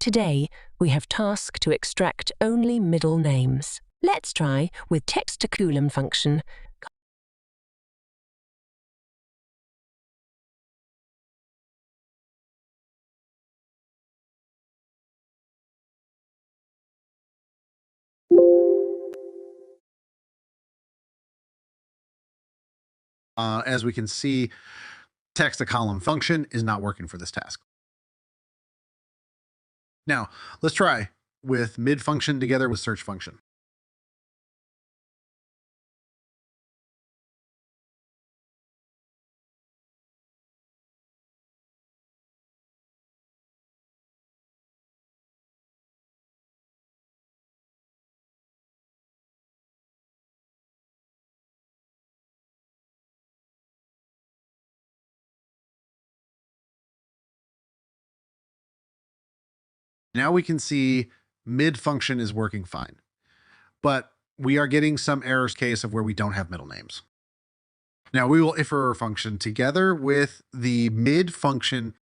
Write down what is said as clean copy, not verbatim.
Today, we have task to extract only middle names. Let's try with text-to-column function. As we can see, text-to-column function is not working for this task. Now, let's try with mid function together with search function. Now we can see mid function is working fine, but we are getting some errors case of where we don't have middle names. Now we will if error function together with the mid function